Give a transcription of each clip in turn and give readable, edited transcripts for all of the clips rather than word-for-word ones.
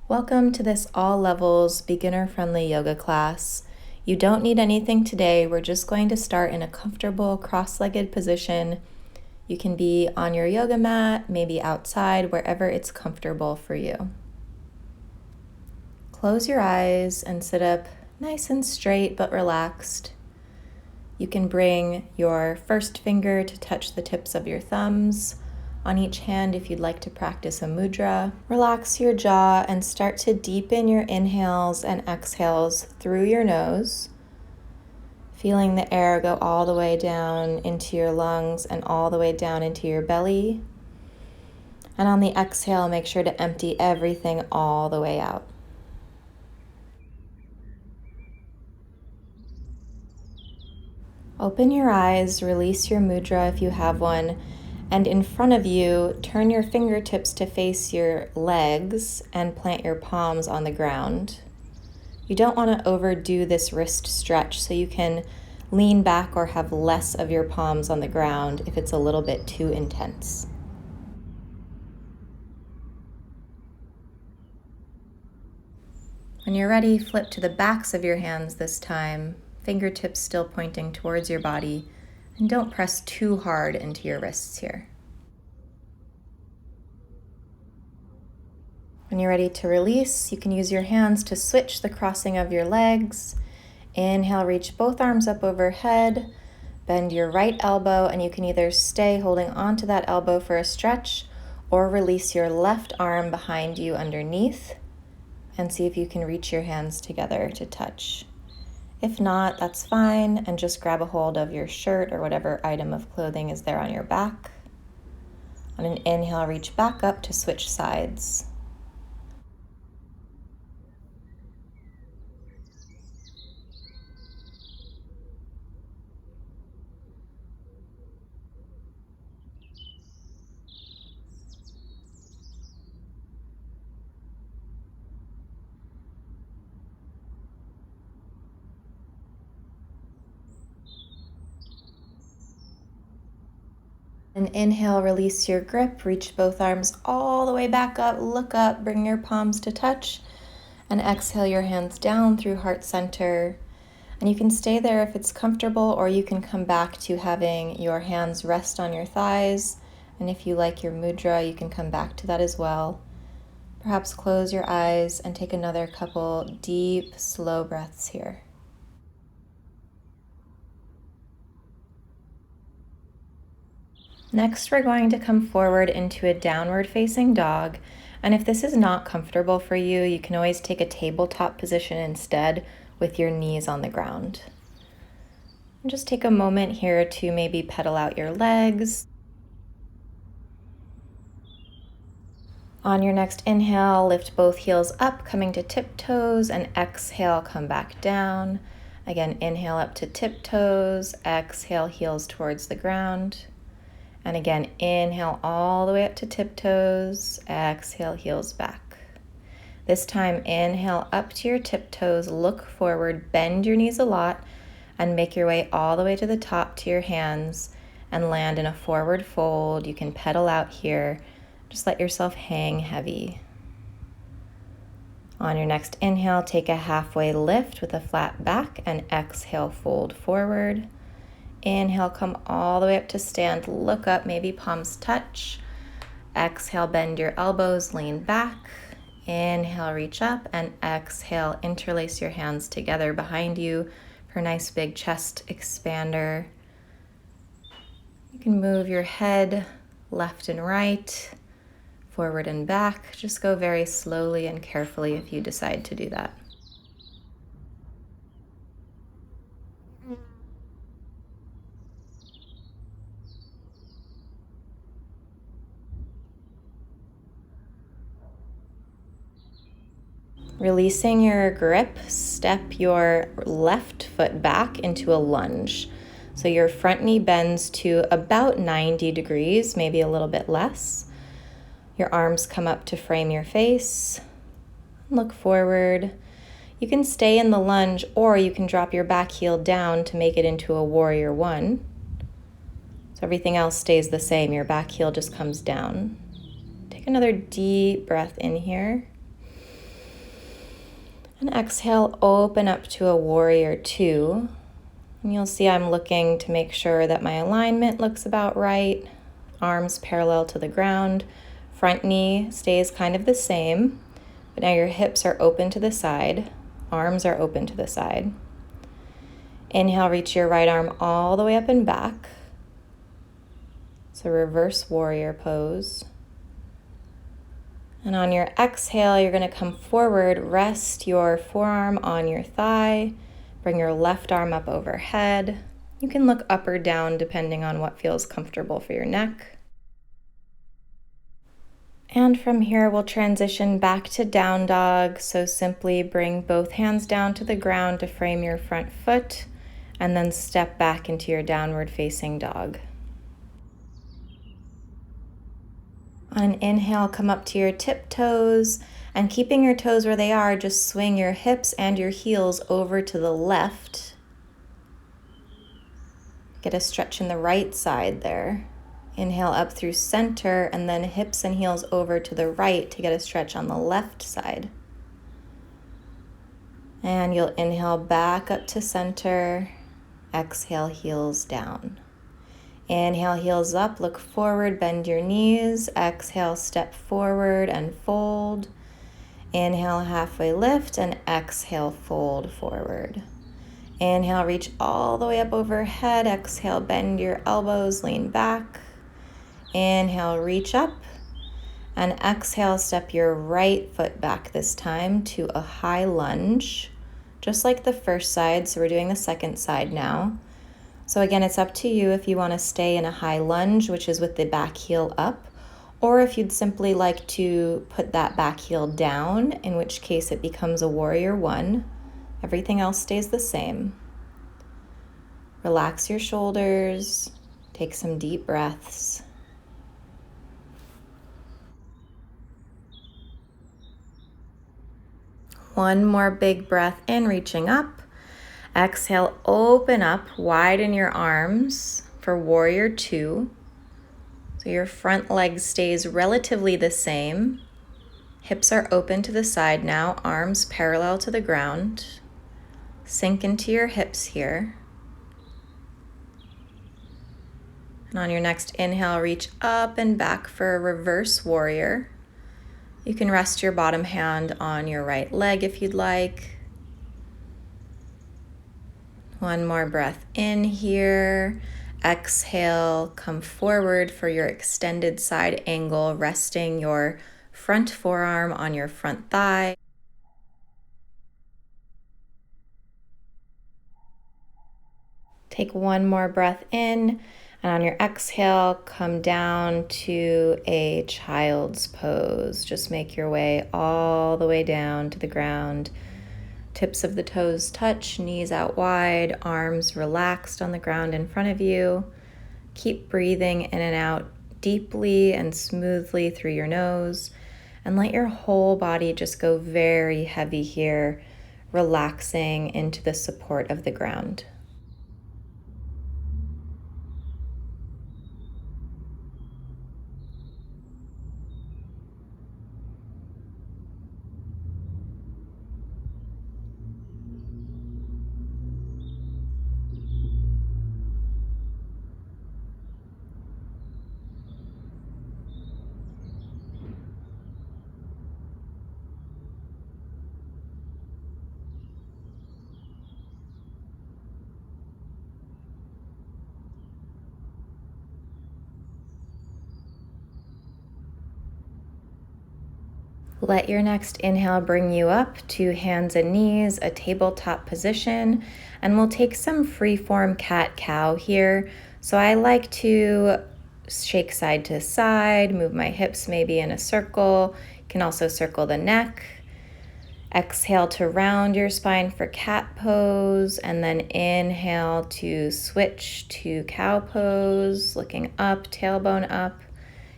Welcome to this all levels beginner-friendly yoga class. You don't need anything today. We're just going to start in a comfortable cross-legged position. You can be on your yoga mat, maybe outside, wherever it's comfortable for you. Close your eyes and sit up nice and straight but relaxed. You can bring your first finger to touch the tips of your thumbs on each hand if you'd like to practice a mudra. Relax your jaw and start to deepen your inhales and exhales through your nose, feeling the air go all the way down into your lungs and all the way down into your belly. And on the exhale, make sure to empty everything all the way out. Open your eyes, release your mudra if you have one, and in front of you, turn your fingertips to face your legs and plant your palms on the ground. You don't want to overdo this wrist stretch, so you can lean back or have less of your palms on the ground if it's a little bit too intense. When you're ready, flip to the backs of your hands this time, fingertips still pointing towards your body, and don't press too hard into your wrists here. When you're ready to release, you can use your hands to switch the crossing of your legs. Inhale, reach both arms up overhead, bend your right elbow, and you can either stay holding onto that elbow for a stretch or release your left arm behind you underneath and see if you can reach your hands together to touch. If not, that's fine, and just grab a hold of your shirt or whatever item of clothing is there on your back. On an inhale, reach back up to switch sides. And inhale, release your grip, reach both arms all the way back up, look up, bring your palms to touch, and exhale your hands down through heart center. And you can stay there if it's comfortable, or you can come back to having your hands rest on your thighs. And if you like your mudra, you can come back to that as well. Perhaps close your eyes and take another couple deep, slow breaths here. Next, we're going to come forward into a downward facing dog. And if this is not comfortable for you, you can always take a tabletop position instead with your knees on the ground. And just take a moment here to maybe pedal out your legs. On your next inhale, lift both heels up, coming to tiptoes, and exhale, come back down. Again, inhale up to tiptoes, exhale, heels towards the ground. And again, inhale all the way up to tiptoes, exhale, heels back. This time, inhale up to your tiptoes, look forward, bend your knees a lot, and make your way all the way to the top to your hands and land in a forward fold. You can pedal out here. Just let yourself hang heavy. On your next inhale, take a halfway lift with a flat back and exhale, fold forward. Inhale, come all the way up to stand, look up, maybe palms touch. Exhale, bend your elbows, lean back. Inhale, reach up, and exhale, interlace your hands together behind you for a nice big chest expander. You can move your head left and right, forward and back. Just go very slowly and carefully if you decide to do that. Releasing your grip, step your left foot back into a lunge. So your front knee bends to about 90 degrees, maybe a little bit less. Your arms come up to frame your face. Look forward. You can stay in the lunge, or you can drop your back heel down to make it into a warrior one. So everything else stays the same. Your back heel just comes down. Take another deep breath in here. And exhale, open up to a warrior two. And you'll see I'm looking to make sure that my alignment looks about right. Arms parallel to the ground. Front knee stays kind of the same, but now your hips are open to the side. Arms are open to the side. Inhale, reach your right arm all the way up and back. So reverse warrior pose. And on your exhale, you're going to come forward, rest your forearm on your thigh, bring your left arm up overhead. You can look up or down depending on what feels comfortable for your neck. And from here, we'll transition back to down dog. So simply bring both hands down to the ground to frame your front foot, and then step back into your downward facing dog. On an inhale, come up to your tiptoes, and keeping your toes where they are, just swing your hips and your heels over to the left. Get a stretch in the right side there. Inhale up through center, and then hips and heels over to the right to get a stretch on the left side. And you'll inhale back up to center. Exhale, heels down. Inhale, heels up, look forward, bend your knees. Exhale, step forward and fold. Inhale, halfway lift, and exhale, fold forward. Inhale, reach all the way up overhead. Exhale, bend your elbows, lean back. Inhale, reach up. And exhale, step your right foot back this time to a high lunge, just like the first side. So we're doing the second side now. So again, it's up to you if you want to stay in a high lunge, which is with the back heel up, or if you'd simply like to put that back heel down, in which case it becomes a warrior one. Everything else stays the same. Relax your shoulders, take some deep breaths. One more big breath in, reaching up. Exhale, open up, widen your arms for warrior two. So your front leg stays relatively the same. Hips are open to the side now, arms parallel to the ground. Sink into your hips here. And on your next inhale, reach up and back for a reverse warrior. You can rest your bottom hand on your right leg if you'd like. One more breath in here. Exhale, come forward for your extended side angle, resting your front forearm on your front thigh. Take one more breath in, and on your exhale, come down to a child's pose. Just make your way all the way down to the ground. Tips of the toes touch, knees out wide, arms relaxed on the ground in front of you. Keep breathing in and out deeply and smoothly through your nose, and let your whole body just go very heavy here, relaxing into the support of the ground. Let your next inhale bring you up to hands and knees, a tabletop position, and we'll take some free-form cat-cow here. So I like to shake side to side, move my hips maybe in a circle. You can also circle the neck. Exhale to round your spine for cat pose, and then inhale to switch to cow pose, looking up, tailbone up.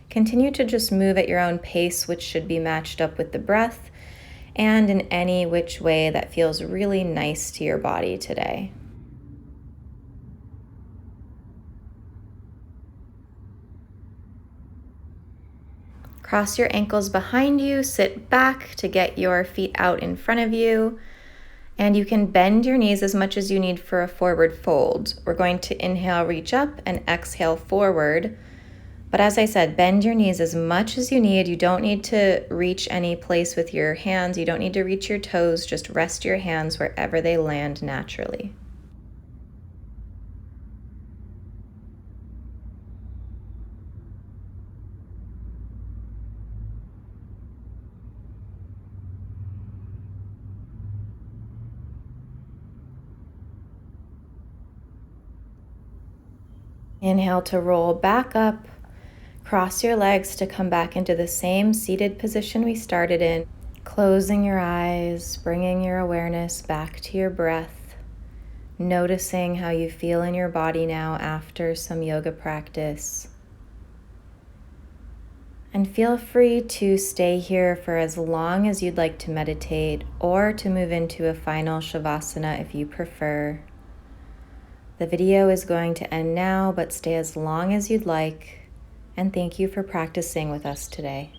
Continue to just move at your own pace, which should be matched up with the breath, and in any which way that feels really nice to your body today. Cross your ankles behind you, sit back to get your feet out in front of you, and you can bend your knees as much as you need for a forward fold. We're going to inhale, reach up, and exhale, forward. But as I said, bend your knees as much as you need. You don't need to reach any place with your hands. You don't need to reach your toes. Just rest your hands wherever they land naturally. Inhale to roll back up. Cross your legs to come back into the same seated position we started in. Closing your eyes, bringing your awareness back to your breath, noticing how you feel in your body now after some yoga practice. And feel free to stay here for as long as you'd like to meditate or to move into a final Shavasana if you prefer. The video is going to end now, but stay as long as you'd like. And thank you for practicing with us today.